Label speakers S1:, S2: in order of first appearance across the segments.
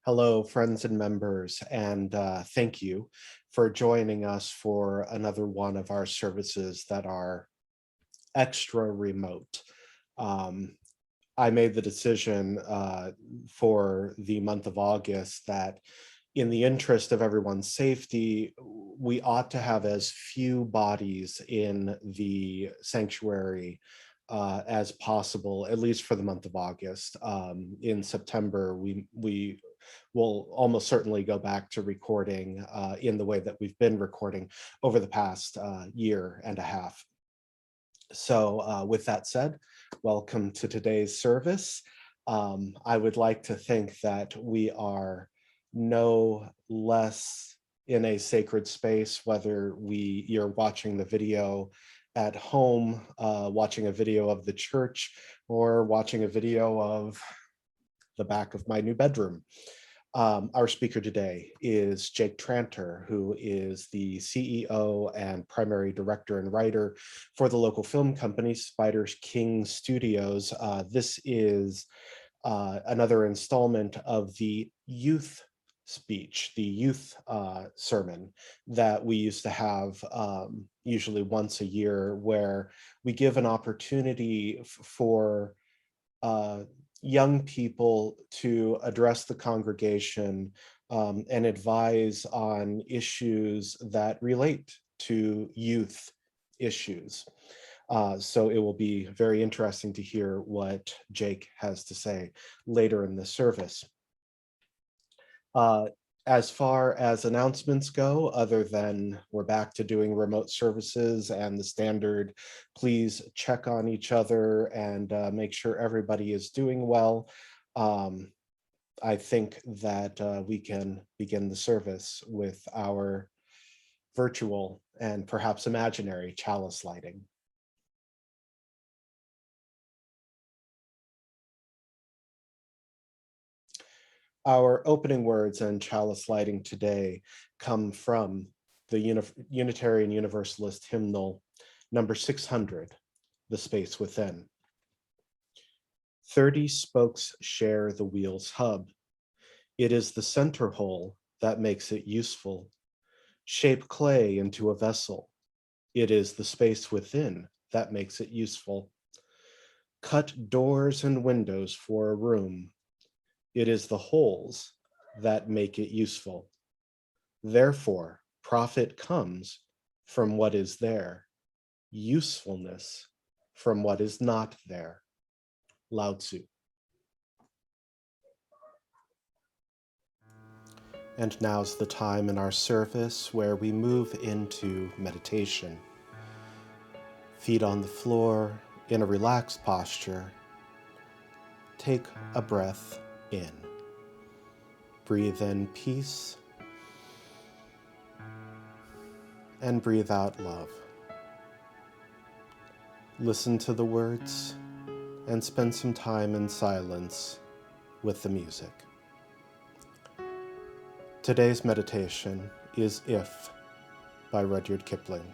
S1: Hello, friends and members, and thank you for joining us for another one of our services that are extra remote. Um, I made the decision for the month of August that, in the interest of everyone's safety, we ought to have as few bodies in the sanctuary as possible, at least for the month of August. In September, we will almost certainly go back to recording in the way that we've been recording over the past year and a half. So, with that said, welcome to today's service. I would like to think that we are no less in a sacred space, whether you're watching the video at home, watching a video of the church, or watching a video of the back of my new bedroom. Our speaker today is Jake Tranter, who is the CEO and primary director and writer for the local film company, Spider King Studios. This is another installment of the youth speech, the youth sermon that we used to have usually once a year, where we give an opportunity for uh, young people to address the congregation and advise on issues that relate to youth issues. So it will be very interesting to hear what Jake has to say later in the service. Uh, as far as announcements go, other than we're back to doing remote services and the standard, please check on each other and make sure everybody is doing well. Um, I think that we can begin the service with our virtual and perhaps imaginary chalice lighting. Our opening words and chalice lighting today come from the Unitarian Universalist hymnal number 600, The Space Within. 30 spokes share the wheel's hub. It is the center hole that makes it useful. Shape clay into a vessel. It is the space within that makes it useful. Cut doors and windows for a room. It is the holes that make it useful. Therefore, profit comes from what is there, usefulness from what is not there. Lao Tzu. And now's the time in our service where we move into meditation. Feet on the floor in a relaxed posture. Take a breath in. Breathe in peace and breathe out love. Listen to the words and spend some time in silence with the music. Today's meditation is If by Rudyard Kipling.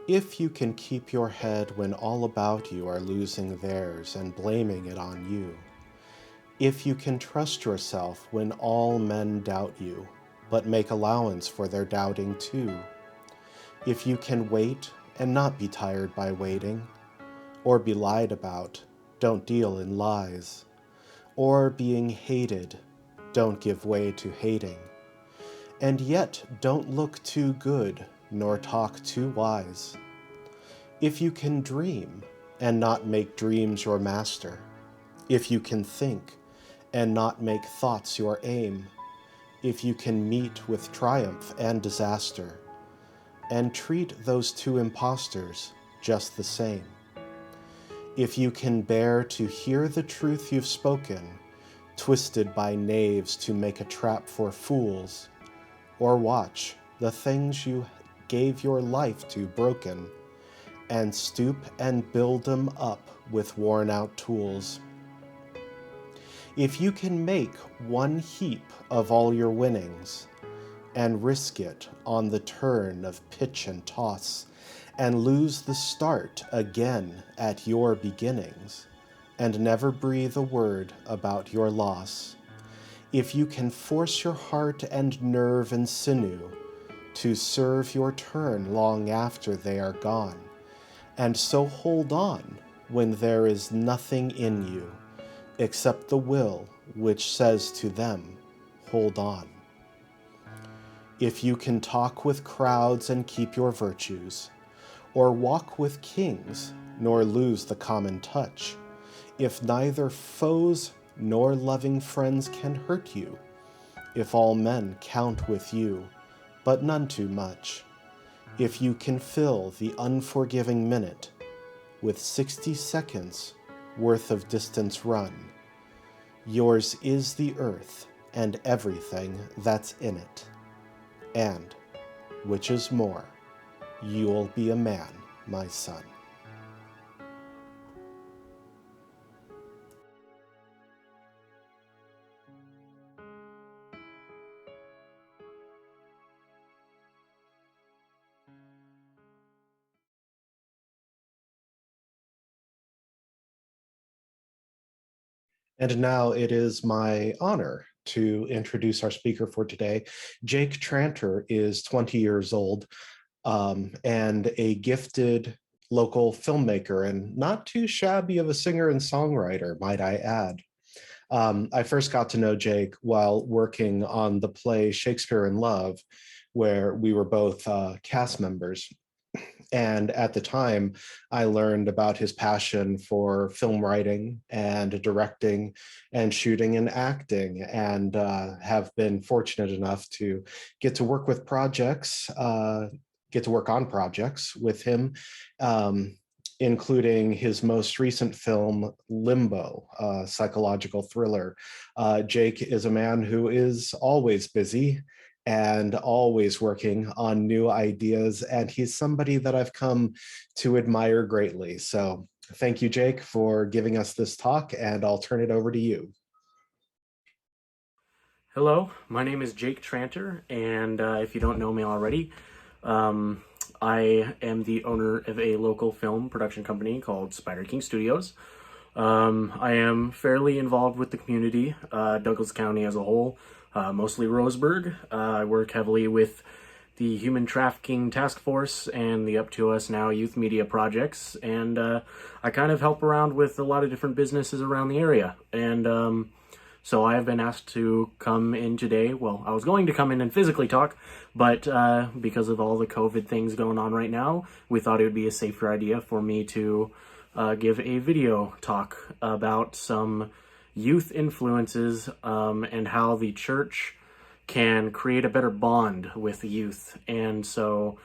S1: If you can keep your head when all about you are losing theirs and blaming it on you, if you can trust yourself when all men doubt you, but make allowance for their doubting too, if you can wait and not be tired by waiting, or be lied about, don't deal in lies, or being hated, don't give way to hating, and yet don't look too good nor talk too wise. If you can dream and not make dreams your master, if you can think and not make thoughts your aim, if you can meet with triumph and disaster, and treat those two impostors just the same, if you can bear to hear the truth you've spoken, twisted by knaves to make a trap for fools, or watch the things you gave your life to broken, and stoop and build them up with worn-out tools. If you can make one heap of all your winnings, and risk it on the turn of pitch and toss, and lose the start again at your beginnings, and never breathe a word about your loss. If you can force your heart and nerve and sinew to serve your turn long after they are gone, and so hold on when there is nothing in you except the will which says to them, hold on. If you can talk with crowds and keep your virtues, or walk with kings, nor lose the common touch, if neither foes nor loving friends can hurt you, if all men count with you, but none too much, if you can fill the unforgiving minute with 60 seconds worth of distance run, yours is the earth and everything that's in it. And, which is more, you'll be a man, my son. And now it is my honor to introduce our speaker for today. Jake Tranter is 20 years old and a gifted local filmmaker, and not too shabby of a singer and songwriter, might I add. I first got to know Jake while working on the play Shakespeare in Love, where we were both cast members. And at the time, I learned about his passion for film writing and directing and shooting and acting, and have been fortunate enough to get to work with projects, get to work on projects with him, including his most recent film, Limbo, a psychological thriller. Jake is a man who is always busy and always working on new ideas, and he's somebody that I've come to admire greatly. So thank you, Jake, for giving us this talk, and I'll turn it over to you.
S2: Hello, my name is Jake Tranter, and if you don't know me already, I am the owner of a local film production company called Spider King Studios. I am fairly involved with the community, Douglas County as a whole, mostly Roseburg. I work heavily with the Human Trafficking Task Force and the Up to Us Now youth media projects, and I kind of help around with a lot of different businesses around the area. And so I have been asked to come in today. Well, I was going to come in and physically talk, but because of all the COVID things going on right now, we thought it would be a safer idea for me to give a video talk about some youth influences and how the church can create a better bond with the youth. And so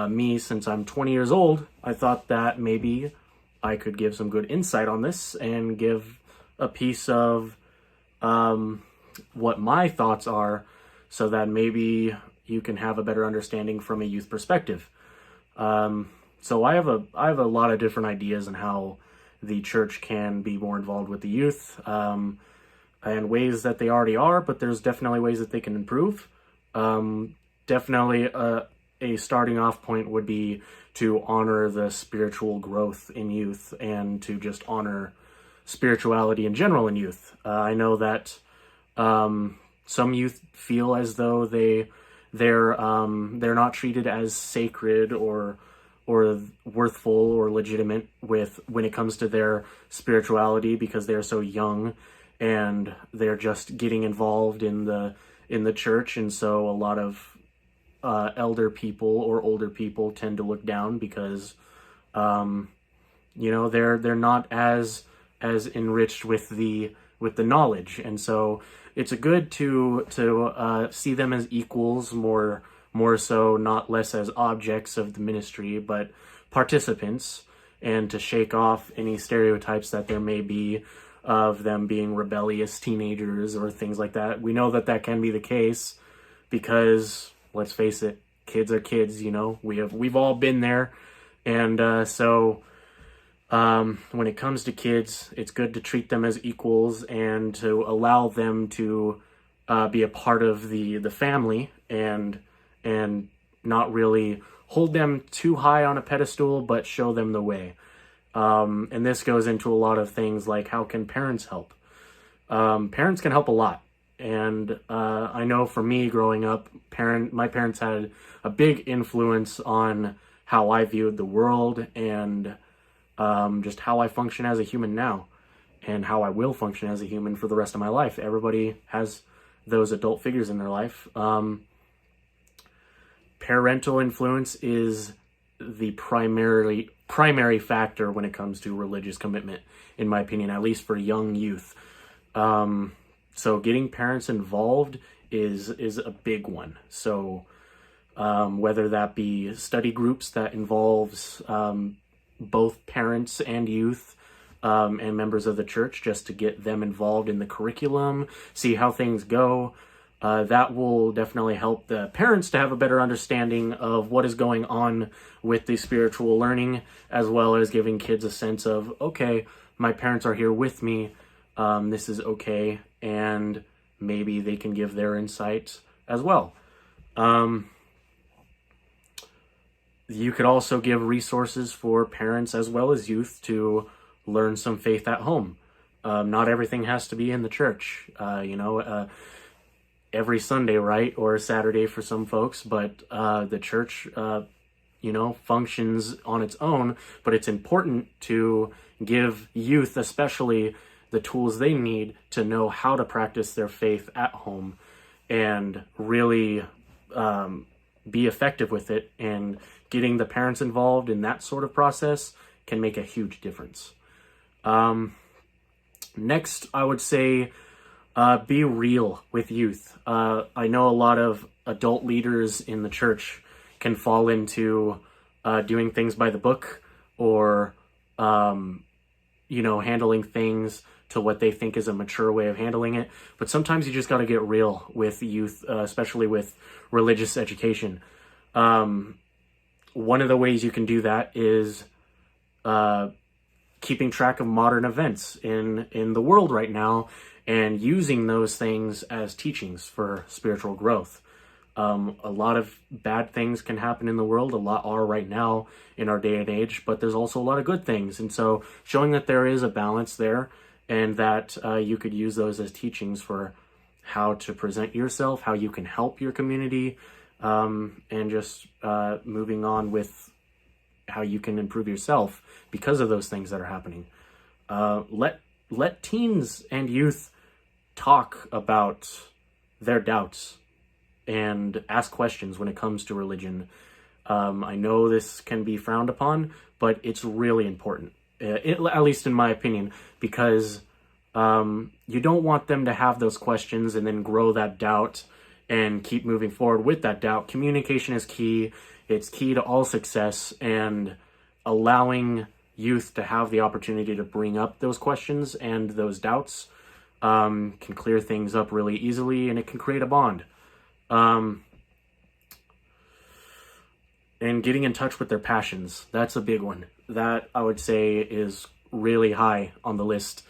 S2: me, since I'm 20 years old, I thought that maybe I could give some good insight on this and give a piece of what my thoughts are, so that maybe you can have a better understanding from a youth perspective. So I have a lot of different ideas on how the church can be more involved with the youth, and ways that they already are, but there's definitely ways that they can improve. Definitely a starting off point would be to honor the spiritual growth in youth and to just honor spirituality in general in youth. I know that some youth feel as though they're not treated as sacred or worthful or legitimate with when it comes to their spirituality, because they're so young and they're just getting involved in the church. And so a lot of elder people or older people tend to look down because they're not as enriched with the knowledge. And so it's a good to see them as equals, more so, not less as objects of the ministry, but participants, and to shake off any stereotypes that there may be of them being rebellious teenagers or things like that. We know that can be the case because, let's face it, kids are kids. We've all been there. And so when it comes to kids, it's good to treat them as equals and to allow them to be a part of the family, and not really hold them too high on a pedestal, but show them the way. And this goes into a lot of things like how can parents help? Parents can help a lot. And I know for me growing up, my parents had a big influence on how I viewed the world and just how I function as a human now and how I will function as a human for the rest of my life. Everybody has those adult figures in their life. Parental influence is the primary factor when it comes to religious commitment, in my opinion, at least for young youth. So getting parents involved is a big one. So whether that be study groups that involves both parents and youth and members of the church, just to get them involved in the curriculum, see how things go. That will definitely help the parents to have a better understanding of what is going on with the spiritual learning, as well as giving kids a sense of, okay, my parents are here with me. This is okay. And maybe they can give their insight as well. You could also give resources for parents as well as youth to learn some faith at home. Not everything has to be in the church, every Sunday, right? Or Saturday for some folks, but the church, functions on its own, but it's important to give youth especially the tools they need to know how to practice their faith at home and really be effective with it. And getting the parents involved in that sort of process can make a huge difference. Next, I would say be real with youth. I know a lot of adult leaders in the church can fall into doing things by the book or, handling things to what they think is a mature way of handling it. But sometimes you just got to get real with youth, especially with religious education. One of the ways you can do that is keeping track of modern events in the world right now and using those things as teachings for spiritual growth. A lot of bad things can happen in the world. A lot are right now in our day and age, but there's also a lot of good things. And so showing that there is a balance there and that you could use those as teachings for how to present yourself, how you can help your community, and just moving on with how you can improve yourself because of those things that are happening. Let teens and youth talk about their doubts and ask questions when it comes to religion. I know this can be frowned upon, but it's really important, at least in my opinion, because you don't want them to have those questions and then grow that doubt and keep moving forward with that doubt. Communication is key. It's key to all success, and allowing youth to have the opportunity to bring up those questions and those doubts can clear things up really easily, and it can create a bond. And getting in touch with their passions, that's a big one. That I would say is really high on the list.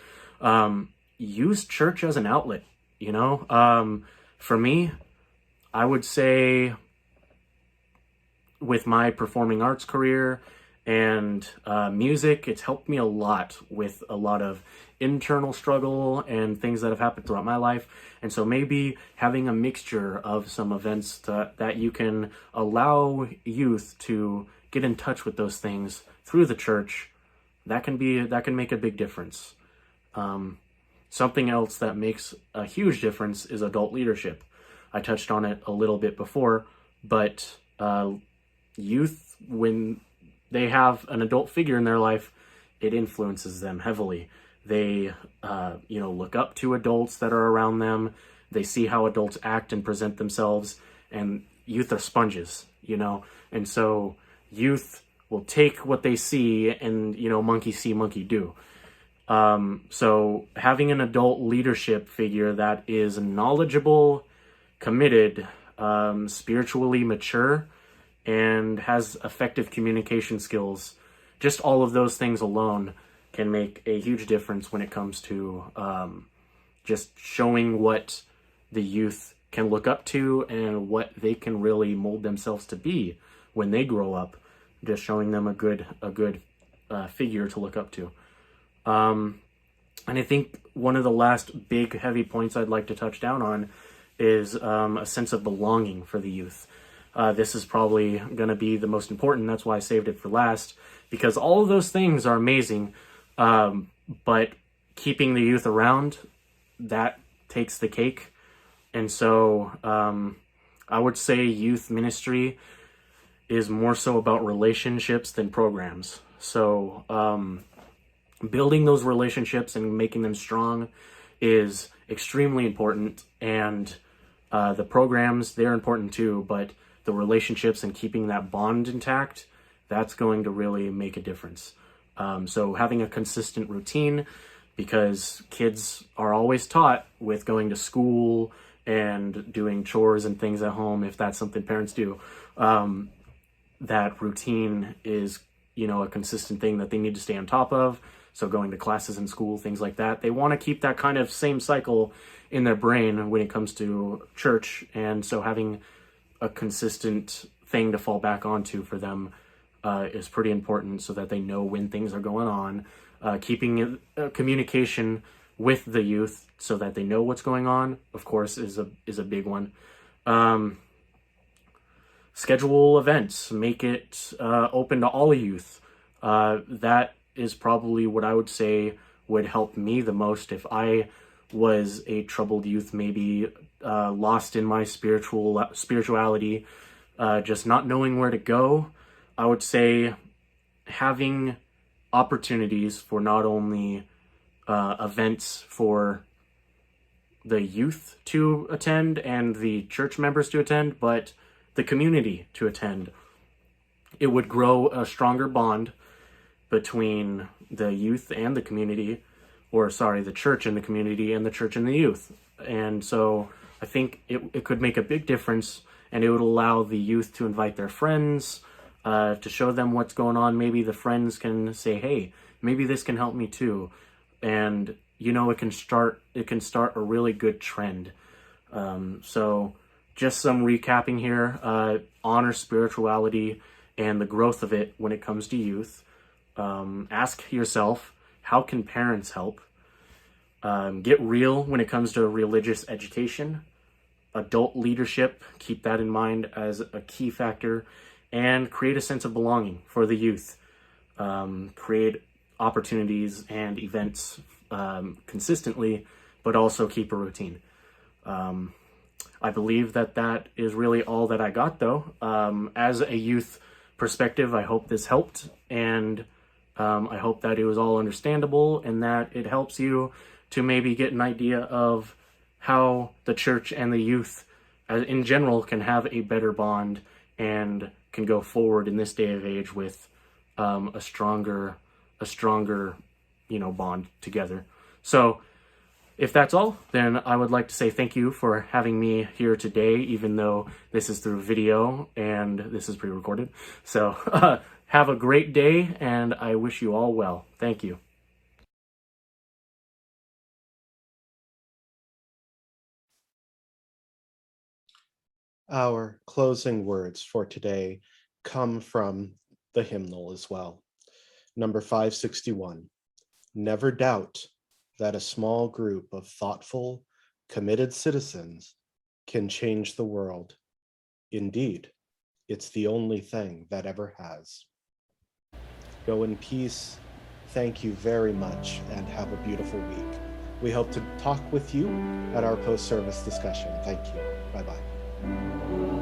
S2: Use church as an outlet, for me, I would say with my performing arts career and music, it's helped me a lot with a lot of internal struggle and things that have happened throughout my life. And so maybe having a mixture of some events that you can allow youth to get in touch with those things through the church, that can make a big difference. Something else that makes a huge difference is adult leadership. I touched on it a little bit before, but youth, when they have an adult figure in their life, it influences them heavily. They, look up to adults that are around them. They see how adults act and present themselves, and youth are sponges, and so youth will take what they see and, monkey see, monkey do. So having an adult leadership figure that is knowledgeable, committed, spiritually mature, and has effective communication skills, just all of those things alone can make a huge difference when it comes to just showing what the youth can look up to and what they can really mold themselves to be when they grow up. Just showing them a good figure to look up to. And I think one of the last big heavy points I'd like to touch down on is a sense of belonging for the youth. This is probably going to be the most important. That's why I saved it for last, because all of those things are amazing. But keeping the youth around, that takes the cake. And so I would say youth ministry is more so about relationships than programs. So building those relationships and making them strong is extremely important. And the programs, they're important too, but the relationships and keeping that bond intact, that's going to really make a difference. So having a consistent routine, because kids are always taught with going to school and doing chores and things at home, if that's something parents do, that routine is, a consistent thing that they need to stay on top of. So going to classes in school, things like that, they want to keep that kind of same cycle in their brain when it comes to church. And so having a consistent thing to fall back onto for them is pretty important, so that they know when things are going on. Keeping communication with the youth so that they know what's going on, of course, is a big one. Schedule events, make it open to all youth. That is probably what I would say would help me the most if I was a troubled youth, maybe lost in my spirituality, just not knowing where to go. I would say having opportunities for not only events for the youth to attend and the church members to attend, but the community to attend. It would grow a stronger bond between the youth and the community, the church and the community, and the church and the youth. And so I think it could make a big difference, and it would allow the youth to invite their friends, to show them what's going on. Maybe the friends can say, hey, maybe this can help me too. And, it can start a really good trend. So just some recapping here, honor spirituality and the growth of it when it comes to youth. Ask yourself, how can parents help? Get real when it comes to religious education. Adult leadership, keep that in mind as a key factor. And create a sense of belonging for the youth. Create opportunities and events consistently, but also keep a routine. I believe that is really all that I got, though. As a youth perspective, I hope this helped, and I hope that it was all understandable and that it helps you to maybe get an idea of how the church and the youth in general can have a better bond and can go forward in this day of age with a stronger bond together. So if that's all, then I would like to say thank you for having me here today, even though this is through video and this is pre-recorded. So have a great day, and I wish you all well. Thank you.
S1: Our closing words for today come from the hymnal as well. Number 561. Never doubt that a small group of thoughtful, committed citizens can change the world. Indeed, it's the only thing that ever has. Go in peace. Thank you very much, and have a beautiful week. We hope to talk with you at our post-service discussion. Thank you. Bye-bye.